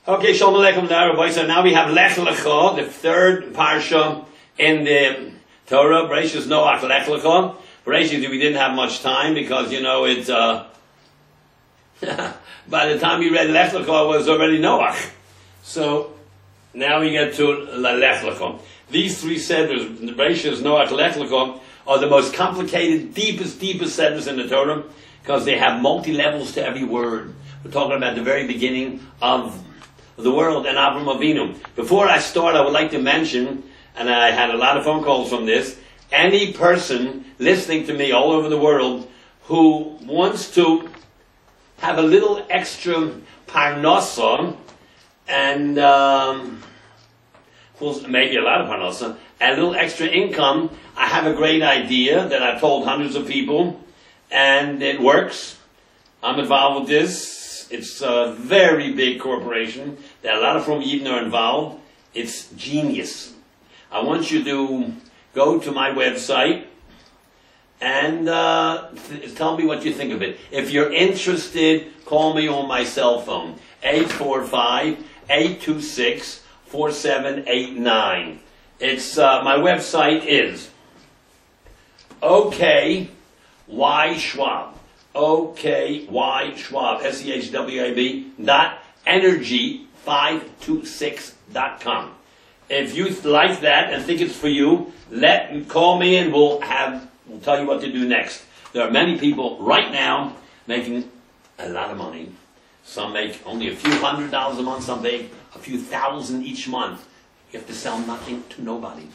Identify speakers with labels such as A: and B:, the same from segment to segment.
A: Okay, Shalom Aleichem, Rabbi. So now we have Lech Lecha, the third parsha in the Torah. Parshas Noach, Lech Lecha. Parshas, we didn't have much time because, it's, by the time we read Lech Lecha, it was already Noach. So now we get to Lech Lecha. These three seders, Parshas Noach, Lech Lecha, are the most complicated, deepest seders in the Torah because they have multi-levels to every word. We're talking about the very beginning of the world and Avram Avinu. Before I start, I would like to mention, and I had a lot of phone calls from this, any person listening to me all over the world who wants to have a little extra parnasa and maybe a lot of parnasa, and a little extra income, I have a great idea that I've told hundreds of people, and it works. I'm involved with this. It's a very big corporation. There are a lot of from Yidden are involved. It's genius. I want you to go to my website and tell me what you think of it. If you're interested, call me on my cell phone, 845-826-4789. It's my website is Schwab. Schwab, SEHWAB.energy526.com. If you like that and think it's for you, call me and we'll tell you what to do next. There are many people right now making a lot of money. Some make only a few $100s a month, some make a few thousand each month. You have to sell nothing to nobody.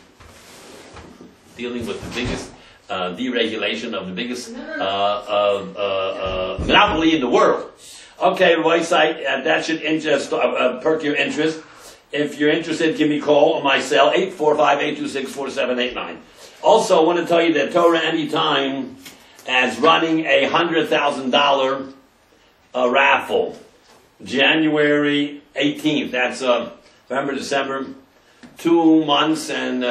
A: Dealing with the biggest deregulation of the biggest monopoly in the world. Okay, website, that should perk your interest. If you're interested, give me a call on my cell, 845-826-4789. Also, I want to tell you that Torah Anytime is running a $100,000 raffle. January 18th. That's November, December, 2 months and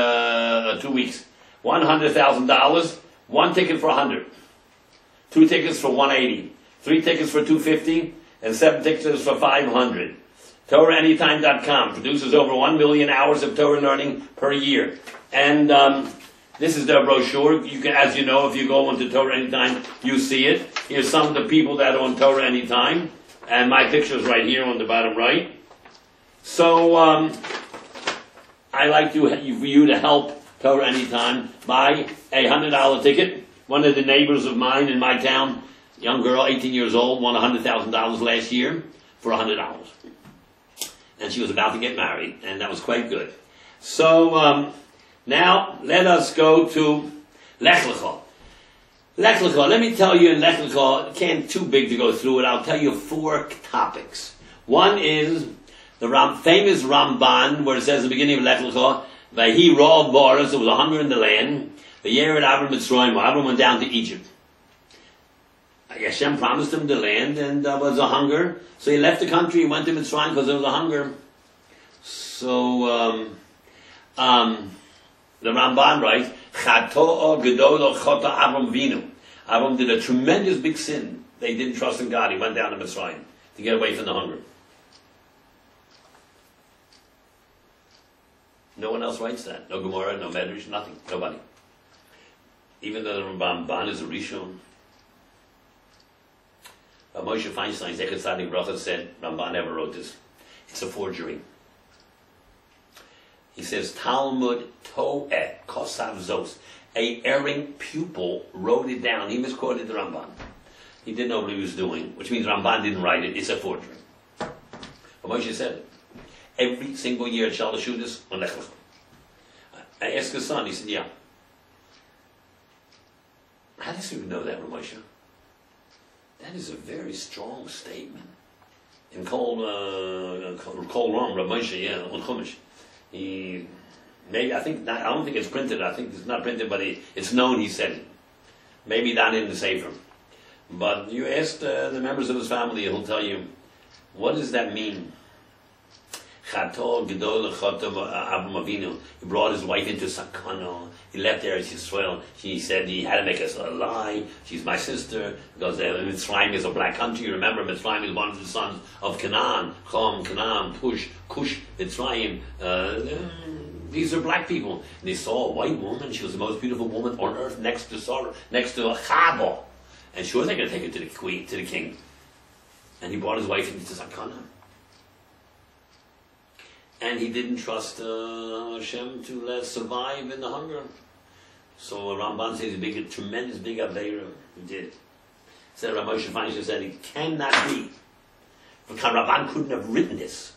A: 2 weeks. $100,000, 1 ticket for $100, 2 tickets for $180, 3 tickets for $250, and 7 tickets for $500. TorahAnytime.com produces over 1 million hours of Torah learning per year. And this is their brochure. You can, as you know, if you go onto Torah Anytime, you see it. Here's some of the people that are on Torah Anytime, and my picture's right here on the bottom right. So I like for you to help Torah Anytime, buy a $100 ticket. One of the neighbors of mine in my town, young girl, 18 years old, won $100,000 last year for $100. And she was about to get married, and that was quite good. So now let us go to Lech Lecha. Lech Lecha, let me tell you in Lech Lecha, it can't too big to go through it. I'll tell you 4 topics. One is the famous Ramban, where it says at the beginning of Lech Lecha, Vahi Ra Boris, there was a hunger in the land. The year at Avram Mitzrayim, Avram went down to Egypt. Hashem promised him the land, and there was a hunger. So he left the country, went to Mitzrayim because there was a hunger. So the Ramban writes, Chato'a Gedola Chota Avram Vinu. Avram did a tremendous big sin. They didn't trust in God. He went down to Mitzrayim to get away from the hunger. No one else writes that. No Gemara, no Medrash, nothing. Nobody. Even though the Ramban is a Rishon. Moshe Feinstein, Zecher Tzadik Bracha, said Ramban never wrote this. It's a forgery. He says, Talmud To'eh Kosav Zos. A erring pupil wrote it down. He misquoted the Ramban. He didn't know what he was doing, which means Ramban didn't write it. It's a forgery. But Moshe said it. Every single year at Shalashudas on Lech Lecha. I asked his son, he said, yeah. How does he know that, Ramosha? That is a very strong statement. In Kol Ram, Ramosha, yeah, on Chumash. I don't think it's printed, I think it's not printed, but it's known he said it. Maybe not in the Sefer. But you ask the members of his family, he'll tell you, what does that mean? Chato Gedol Chato Avraham Avinu. He brought his wife into Sakana. He left Eretz Yisrael. He said he had to make us a lie. She's my sister because Mitzrayim is a black country. You remember, Mitzrayim is one of the sons of Canaan. Chom, Canaan, Push, Cush, Mitzrayim. These are black people. And they saw a white woman. She was the most beautiful woman on earth, next to Sarah, next to a Chabo. And sure, they're going to take her to the queen, to the king. And he brought his wife into Sakana. And he didn't trust Hashem to let survive in the hunger. So Ramban says a tremendous big aveira. He did. Said Moshe Feinstein said it cannot be. Because Ramban couldn't have written this.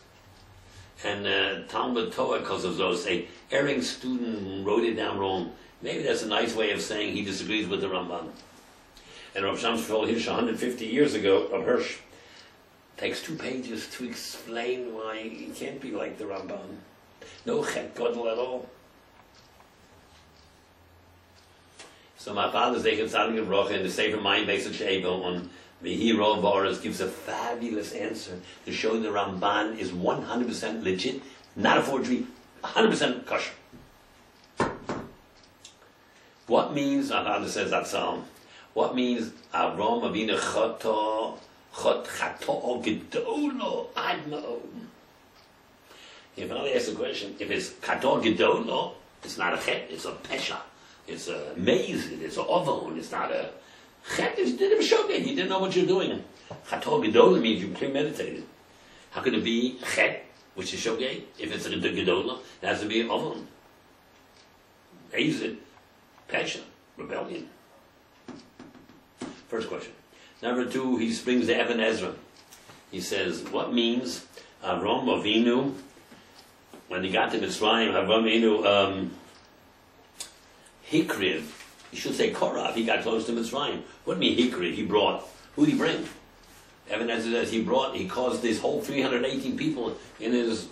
A: And Talmud Torah, because of those, a erring student wrote it down wrong. Maybe that's a nice way of saying he disagrees with the Ramban. And Rav Shamshul Hirsch 150 years ago, of Hirsch, takes 2 pages to explain why he can't be like the Ramban. No chet gadol at all. So my father's Zeichet Tzadik and Bracha in the Sefer Mayim Beis Shebel on V'hiro Varas gives a fabulous answer to show the Ramban is 100% legit, not a forgery, 100% kosher. What means, my father says that psalm, what means Avram Avinu Chato Gedolo Ad Ma'od? If I ask the question, if it's Chato Gedolo, it's not a chet, it's a pesha. It's a maze, it's an ovon, it's not a chet, it's a shogeg, you didn't know what you're doing. Chato Gedolo means you premeditated. How could it be chet, which is shogeg? If it's a Gedolo, it has to be an ovon. Maze, pesha, rebellion. First question. Number 2, he brings the Eben Ezra. He says, what means Avram Avinu, when he got to Mitzrayim, Avram Avinu, Hikrid, you should say Korah, he got close to Mitzrayim. What do you mean Hikrid? He brought. Who did he bring? Eben Ezra says he caused this whole 318 people in his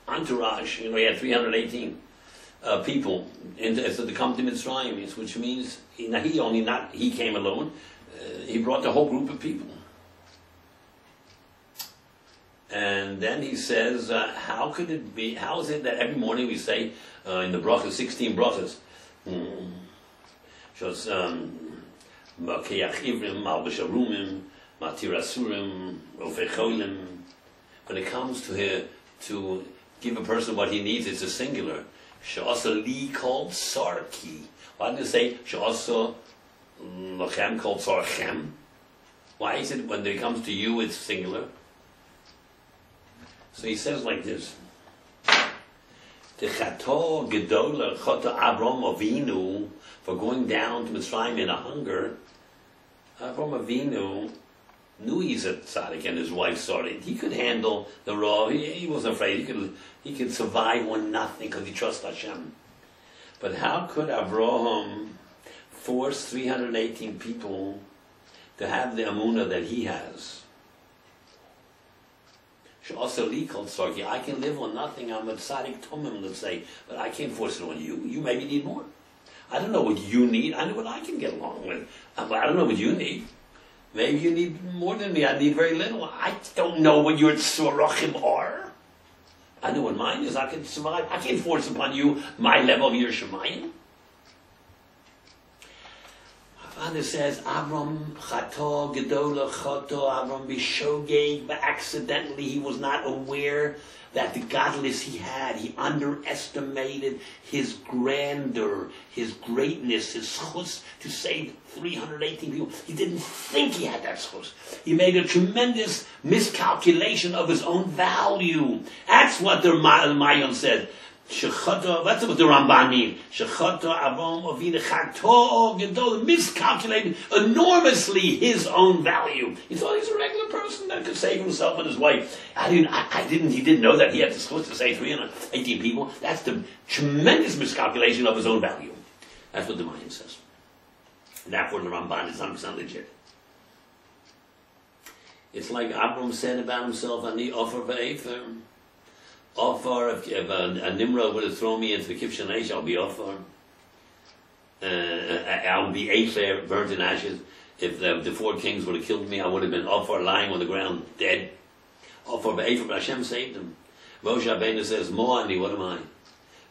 A: entourage. You know, he had 318 people to come to Mitzrayim, which means he came alone. He brought the whole group of people. And then he says, how could it be, how is it that every morning we say in the brachas, 16 brachas, shows Makeach Ivrim, Malbish Arumim, Matir Asurim, Rofei Cholim. When it comes to give a person what he needs, it's a singular. She'asa li called Sarki. Why did it say She'asa Lachem called Sarchem? Why is it when it comes to you it's singular? So he says like this: Techato Gedola Chata Avram Avinu, for going down to Mitzrayim in a hunger. Avram Avinu knew he's a tzaddik and his wife sorry. He could handle the raw. He wasn't afraid. He could survive on nothing because he trusts Hashem. But how could Avraham force 318 people to have the amunah that he has? I can live on nothing. I'm a tzaddik tumim, let's say, but I can't force it on you. You maybe need more. I don't know what you need. I know what I can get along with. But I don't know what you need. Maybe you need more than me. I need very little. I don't know what your tzorachim are. I know what mine is. I can survive. I can't force upon you my level of your shemayim. Father says, Avram Chato Gedola Chato Avram Bishogeg, but accidentally he was not aware that the godless he had, he underestimated his grandeur, his greatness, his chus to save 318 people. He didn't think he had that chus. He made a tremendous miscalculation of his own value. That's what the Mayon said. Shechata, that's what the Ramban means. Shechata Avram Avinu Chato Gedol, miscalculated enormously his own value. He thought he's a regular person that could save himself and his wife. He didn't know that he had the supposed to save 318 people. That's the tremendous miscalculation of his own value. That's what the Mayan says. And therefore the Ramban is 100% legit. It's like Avram said about himself, Ani offer v'efer. Offer, if a Nimrod would have thrown me into the Kibshan Eish, I'll be Offer. I'll be Efer, burnt in ashes. If the 4 kings would have killed me, I would have been Offer, lying on the ground, dead. Offer, but Efer, but Hashem saved him. Moshe Rabbeinu says, Mo'ani, what am I?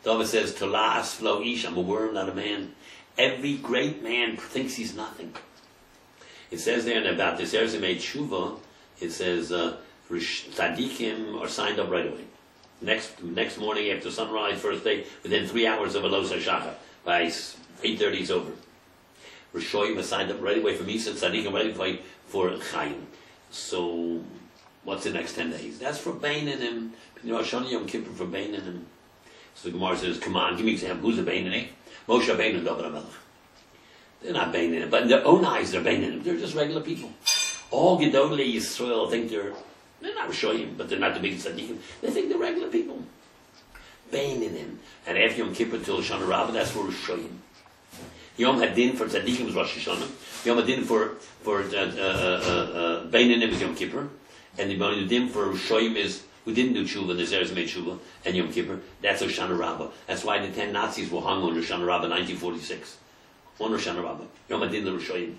A: David says, Tolas Flo Ish, I'm a worm, not a man. Every great man thinks he's nothing. It says there about this Eretz made Tshuva, it says, Tzadikim are signed up right away. Next morning after sunrise, first day, within 3 hours of Elos HaShachar. By 8:30 it's over. Rishoyim are signed up right away for Misa, Tzadikim ready for Chaim. So, what's the next 10 days? That's for Beinanim. You know, Shani Yom Kippur for Beinanim. So the Gemara says, come on, give me an example. Who's a Beinanim? Moshe Rabbeinu and David HaMelech. They're not Beinanim, but in their own eyes they're Beinanim. They're just regular people. All Gedolei Yisrael think they're not Rishoyim, but they're not the biggest Tzadikim. They think they're regular people. Beinanim. And after Yom Kippur till Shana Rabbah, that's for Rishoyim. Yom Hadin for Tzadikim is Rosh Hashanah. Yom Hadin for Beinanim is Yom Kippur. And the Yom Hadin for Rishoyim is who didn't do tshuva, the Zeres made tshuva, and Yom Kippur. That's Hoshana Rabbah. That's why the 10 Nazis were hung on Hoshana Rabbah 1946. On Hoshana Rabbah. Yom Hadin l'Rishoyim.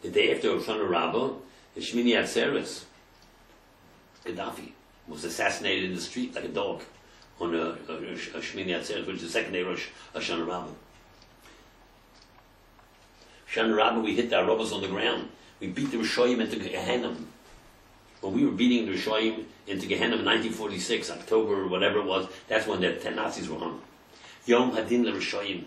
A: The day after Hoshana Rabbah, the Shmini Atzeres, Gaddafi, was assassinated in the street like a dog on a Shmini Atzeres, which is the second day of Hoshana Rabbah. Hoshana Rabbah, we hit our robbers on the ground. We beat the Rishoyim into Gehenna. When we were beating the Rishoyim into Gehenna in 1946, October or whatever it was, that's when the 10 Nazis were hung. Yom Hadin l'Rishoyim.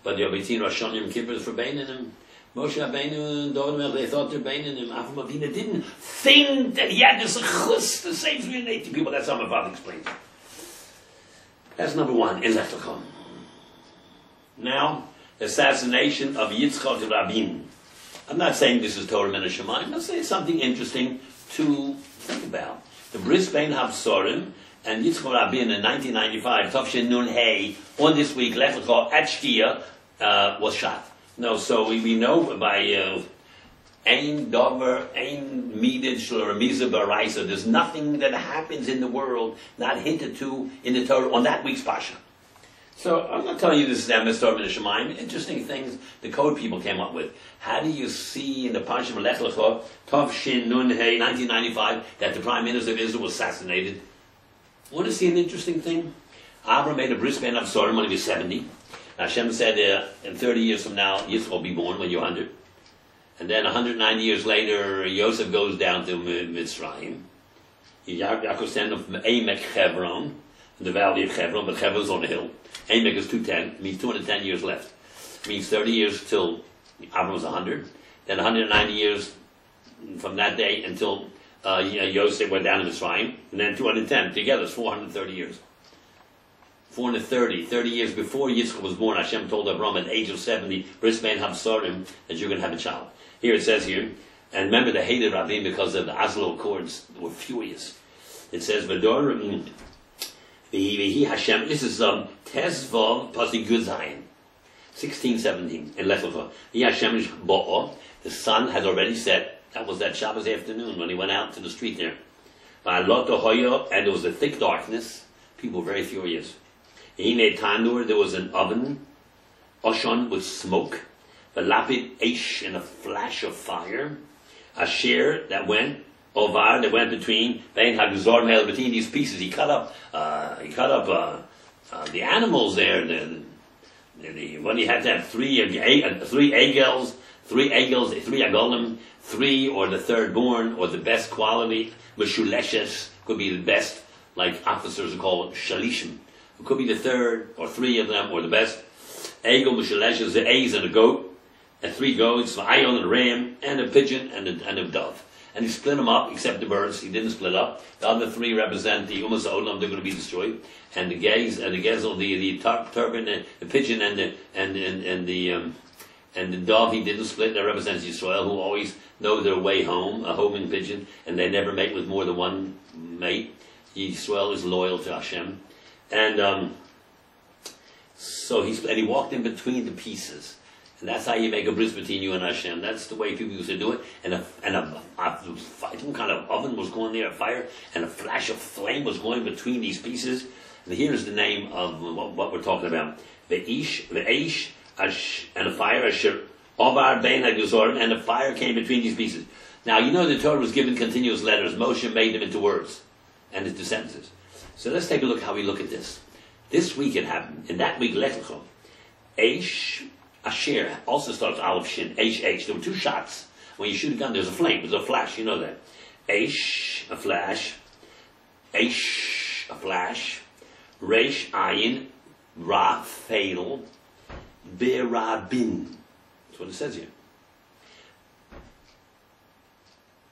A: But the Abitin Rosh Hashanah Yom Kippur is for Beinanim. Moshe Rabbeinu and David HaMelech, they thought they're Beinanim. Avram Avinu didn't think that he had this chus to save 380 people. That's how my father explained it. That's number one in Lech Lecha. Now, the assassination of Yitzchak Rabin. I'm not saying this is Torah Min HaShamayim. I'm saying something interesting to think about. The Bris Bein Habsorim and Yitzchak Rabin in 1995, Tafshin Nun Hey, on this week, Lech Lecha at Shkia, was shot. No, so we know by Ein Dover, Ein Midid Shloramiza Baraisa, there's nothing that happens in the world not hinted to in the Torah on that week's Pasha. So I'm not telling you this is Emes Torah Min HaShamayim. Interesting things the code people came up with. How do you see in the Parshas of Lech Lecha, Tov Shin Nun Hey, 1995, that the Prime Minister of Israel was assassinated? Want to see an interesting thing? Abraham made a bris bein Avsorim when he was 70. Hashem said, in 30 years from now, Yitzchak will be born when you're 100. And then 190 years later, Yosef goes down to Mitzrayim. Yaakov sent him from Emek Hebron, in the valley of Hebron, but Hebron's on a hill. Emek is 210, means 210 years left. It means 30 years till Abraham was 100. Then 190 years from that day until Yosef went down to Mitzrayim. And then 210. Together it's 430 years. 30 years before Yitzchak was born, Hashem told Abraham at the age of 70, Bris Bein Habsorim, that you're going to have a child. Here it says here, and remember they hated Rabbi because of the Oslo Accords. They were furious. It says, V'dor V'hi Hashem, this is Tezvav Pasuk Yud Zayin, 1617 in Lech Lecha. V'hi Hashem is Bo'o, the sun had already set. That was that Shabbos afternoon when he went out to the street there. And there was a thick darkness. People were very furious. In a tanur, there was an oven, Oshon with smoke, Velapid Eish, in a flash of fire, Asher that went, Ovar that went between, Bein Hagzor Mel, between these pieces. He cut up the animals there. When he had to have three egels, three agolim, three or the third born or the best quality, Meshuleshes could be the best, like officers are called Shalishim. It could be the third or three of them or the best. Egel Meshuleshes, the A's and a goat, and 3 goats, an ion and a ram, and a pigeon and a dove. And he split them up, except the birds. He didn't split up. The other 3 represent the Umas Olam. They're going to be destroyed. And the gaze and the gezel, the turban, the pigeon, and the dove. He didn't split. That represents Yisrael, who always know their way home, a homing pigeon, and they never mate with more than one mate. Yisrael is loyal to Hashem, and so he walked in between the pieces. And that's how you make a bris between you and Hashem. That's the way people used to do it. And some kind of oven was going there, a fire, and a flash of flame was going between these pieces. And here's the name of what we're talking about: the Eish, and a fire, Asher Ovar Bein HaGezorim, and the fire came between these pieces. Now, you know the Torah was given continuous letters. Moshe made them into words and into sentences. So let's take a look how we look at this. This week it happened. In that week, Lech Lecha, Eish Asher also starts Aleph Shin. Eish Eish. There were two shots. When you shoot a gun, there's a flame. There's a flash. You know that. Eish, a flash. Eish, a flash. Reish Ayin, Ra, fatal. Berabin. That's what it says here.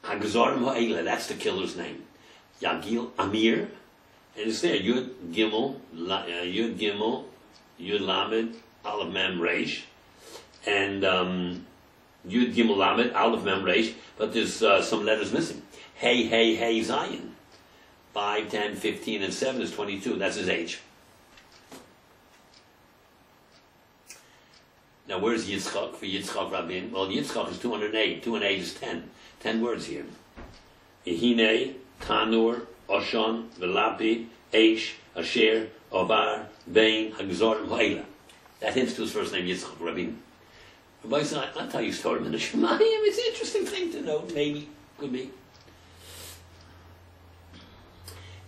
A: Hagzarim Ha'ela, that's the killer's name. Yagil Amir, and it's there. Yud Gimel, Yud Lamed, Aleph Mem Reish, and Yud Gimel Lamed, Aleph Mem Reish, but there's some letters missing. Hey, hey, hey, Zion. 5, 10, 15, and 7 is 22. That's his age. Now, where's Yitzchak for Yitzchak Rabin? Well, Yitzchak is 208. 2 and 8 is 10. 10 words here. Yehine, Tanur, Oshon, Velapi, Eish, Asher, Ovar, Bain, Hagzorim, Ha'ela. That hints to his first name, Yitzchak Rabin. Rabbi said, I'll tell you a story in the Shemayim. It's an interesting thing to know. Maybe. Could be.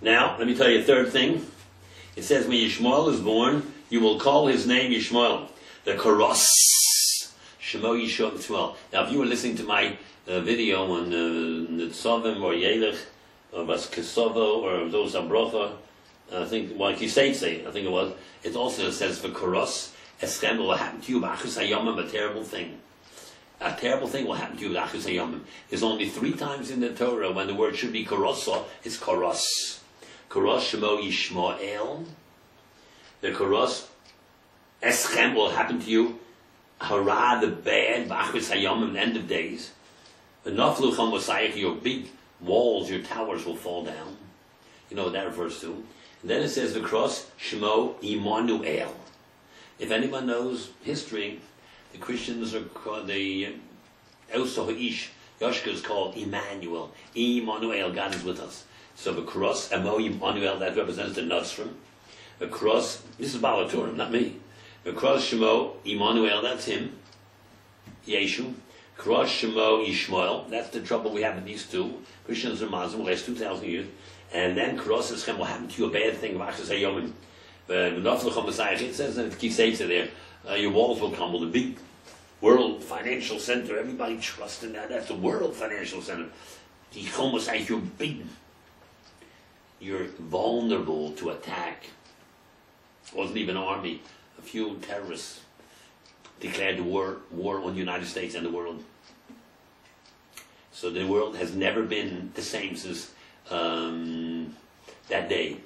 A: Now, let me tell you a third thing. It says, when Yishmael is born, you will call his name Yishmael. The Koros, Shemo Yishmael. Now, if you were listening to my video on Nitzavim or Yelech or Bas Kesovo or those Abrocha, I think, well, Kiseitse, I think it was, it also says for Koros, Eschem will happen to you, B'achus HaYomim, a terrible thing. A terrible thing will happen to you, B'achus HaYomim. There's only 3 times in the Torah when the word should be Koroso, it's Koros. Koros Shemo Yishmael. The Koros, Eschem will happen to you, Hara, the bad, B'achus HaYomim, end of days. The Naflu Chal Mosayach, your big walls, your towers will fall down. You know what that refers to. And then it says the cross, Shemo Immanuel. If anyone knows history, the Christians are called, the Elso Ha'ish, Yoshka is called Emmanuel. Immanuel, God is with us. So the cross, Emo Immanuel, that represents the Nusrim. The cross, this is Balaturim, not me. The cross, Shemo Immanuel, that's him. Yeshu. Cross Shemo Yishmael, that's the trouble we have with these two. Christians are Muslim, last 2,000 years. And then Cross Eschem will happen to you, a bad thing, B'achus HaYomim. It says in the Kiseitze there, your walls will crumble. The big world financial center, everybody trusts in that. That's the world financial center. The Chomosayach, you're big. You're vulnerable to attack. It wasn't even an army. A few terrorists declared the war on the United States and the world. So the world has never been the same since that day,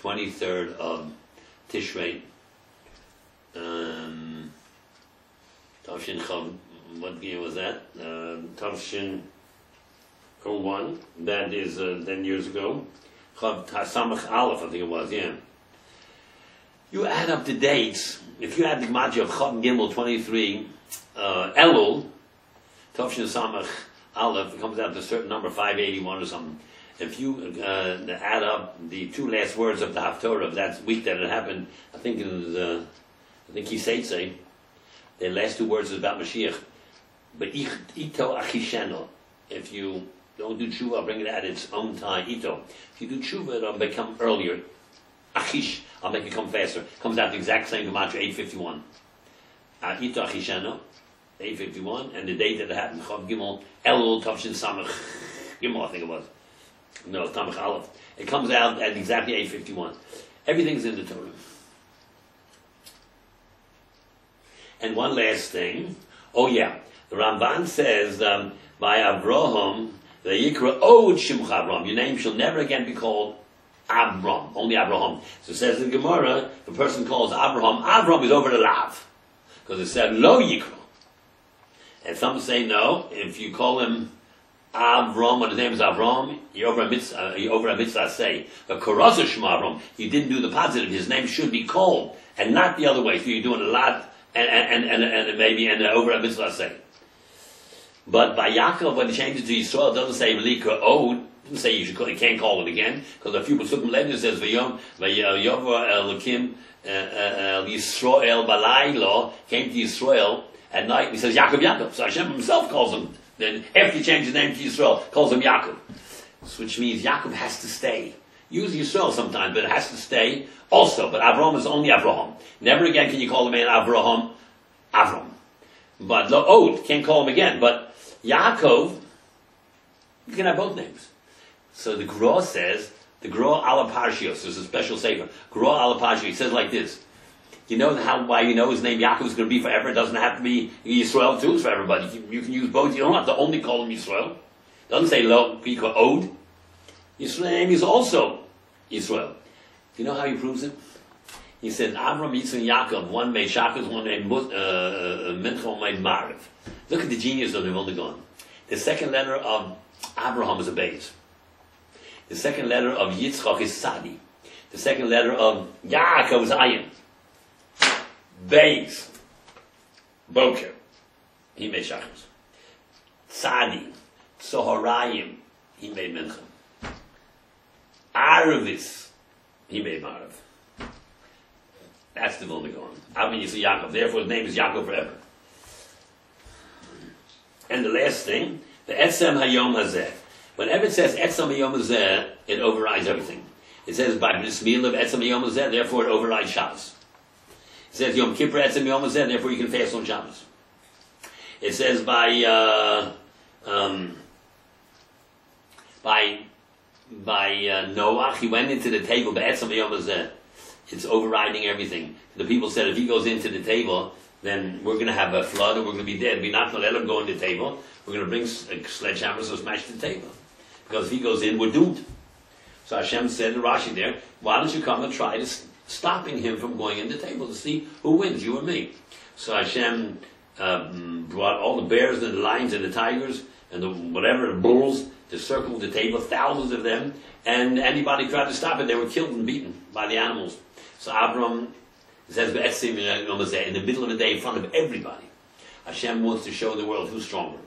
A: 23rd of Tishrei, Tavshin Chav, what year was that? Tavshin 01, that is 10 years ago. Chav Samach Aleph, I think it was, yeah. You add up the dates. If you add the Gematria of Chav Gimel 23, Elul, Tavshin Samach Aleph, it comes out to a certain number, 581 or something. If you add up the 2 last words of the Haftorah of that week that it happened, I think it was, Kiseitze, the last 2 words is about Mashiach. But ito achisheno. If you don't do tshuva, I'll bring it at its own time. Ito. If you do tshuva, it'll become earlier. Achish, I'll make it come faster. Comes out the exact same Gematria, 851. Ito achisheno, 851, and the date that it happened, Chav Gimel, Elul, Tavshin Samach Gimel, I think it was. No, it's Tamach Aleph. It comes out at exactly 851. Everything's in the Torah. And one last thing. Oh yeah, the Ramban says by Avraham, the Yikra Od Shimcha Avram. Your name shall never again be called Avram, only Avraham. So it says in Gemara, the person calls Avraham, Avram is over the Lav, because it said Lo Yikra. And some say no. If you call him Avram, when his name is Avram, you're over a mitzvah say. But Koraza Shema Avram, you didn't do the positive. His name should be called, and not the other way. So you're doing a lot, and maybe over a mitzvah say. But by Yaakov, when he changes to Yisrael, it doesn't say Velika Od. It doesn't say you can't call it again, because a few Pesukim later it says Vayom Elokim Yisrael Balaylo came to Yisrael at night. And he says Yaakov. So Hashem himself calls him Then after he changed his name to Yisrael, calls him Yaakov. So which means Yaakov has to stay. Use Yisrael sometimes, but it has to stay also. But Avraham is only Avraham. Never again can you call the man Avraham, Avram. But Lo'od, can't call him again. But Yaakov, you can have both names. So the Gra says, the Gra ala Parshios, there's a special sefer. Gra ala Parshios, he says like this. You know why you know his name Yaakov is going to be forever? It doesn't have to be Yisrael too, it's for everybody. You can use both. You don't have to only call him Yisrael. It doesn't say Lo, he called Od. Yisrael's name is also Yisrael. You know how he proves it? He said, Avram, Yitzchak, and Yaakov, one made Shakas, one made Mincha, one made Mariv. Look at the genius of the Vildagon. The second letter of Abraham is a Beis. The second letter of Yitzchak is Sadi. The second letter of Yaakov is Ayin. Beis. Boker. He made Shakas. Sadi. Soharayim. He made Mincha. Arvis. He made Mariv. That's the Vildagon. Avram Yitzchak Yaakov. Therefore his name is Yaakov forever. And the last thing, the Etzem Hayom Hazeh. Whenever it says Etzem Hayom Hazeh, it overrides everything. It says by Bris Milah Etzem Hayom Hazeh, therefore it overrides Shabbos. It says Yom Kippur Etzem Hayom Hazeh, therefore you can fast on Shabbos. It says by Noach, he went into the table, but Etzem Hayom Hazeh. It's overriding everything. The people said if he goes into the table, then we're going to have a flood and we're going to be dead. We're not going to let him go in the table. We're going to bring sledgehammers to smash the table. Because if he goes in, we're doomed. So Hashem said to Rashi there, why don't you come and try to stopping him from going in the table to see who wins, you or me. So Hashem brought all the bears and the lions and the tigers and the bulls to circle the table, thousands of them, and anybody tried to stop it, they were killed and beaten by the animals. So Abram says, in the middle of the day, in front of everybody, Hashem wants to show the world who's stronger.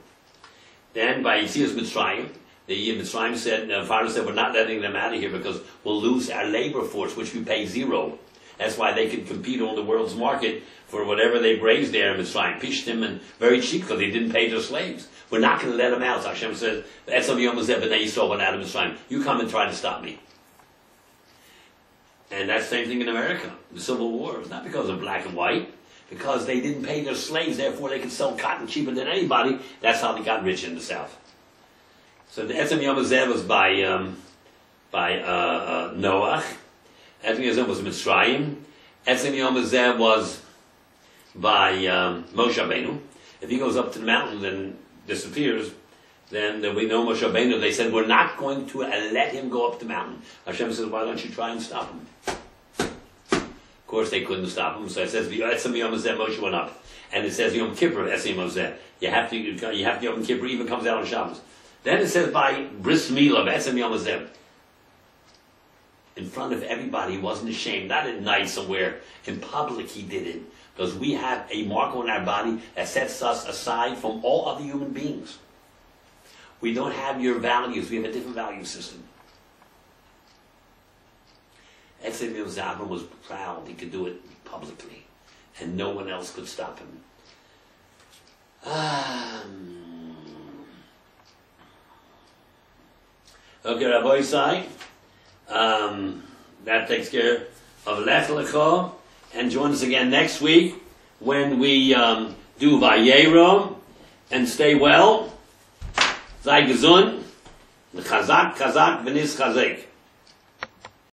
A: Then by Yitzias Mitzrayim, the Mitzrayim said, Pharaoh said, we're not letting them out of here because we'll lose our labor force, which we pay zero. That's why they could compete on the world's market for whatever they raised there in Mitzrayim, pishtim, and very cheap because they didn't pay their slaves. We're not going to let them out. So Hashem says, Etzem Yom Hazeh b'nei Yisrael went out of Mitzrayim. You come and try to stop me. And that's the same thing in America. The Civil War was not because of black and white, because they didn't pay their slaves, therefore they could sell cotton cheaper than anybody. That's how they got rich in the South. So the Etzem Yom Hazeh was by Noach. Etzem Yom Hazeh was Mitzrayim. Etzem Yom Hazeh was by Moshe Rabbeinu. If he goes up to the mountain and disappears, then there'll be no Moshe Rabbeinu. They said, we're not going to let him go up the mountain. Hashem says, why don't you try and stop him? Of course, they couldn't stop him. So it says, Etzem Yom Hazeh, Moshe went up. And it says, Yom Kippur, Etzem Yom Hazeh. You have to Yom Kippur, even comes out on Shabbos. Then it says, by Bris Milah, Etzem Yom Hazeh. In front of everybody, he wasn't ashamed. Not at night somewhere. In public, he did it. Because we have a mark on our body that sets us aside from all other human beings. We don't have your values. We have a different value system. Etzem Yom Hazeh was proud. He could do it publicly. And no one else could stop him. Okay, Rabbi Isai. That takes care of Lech Lecha. And join us again next week when we do Vayera. And stay well. Sei gesund. Chazak, v'nis chazek.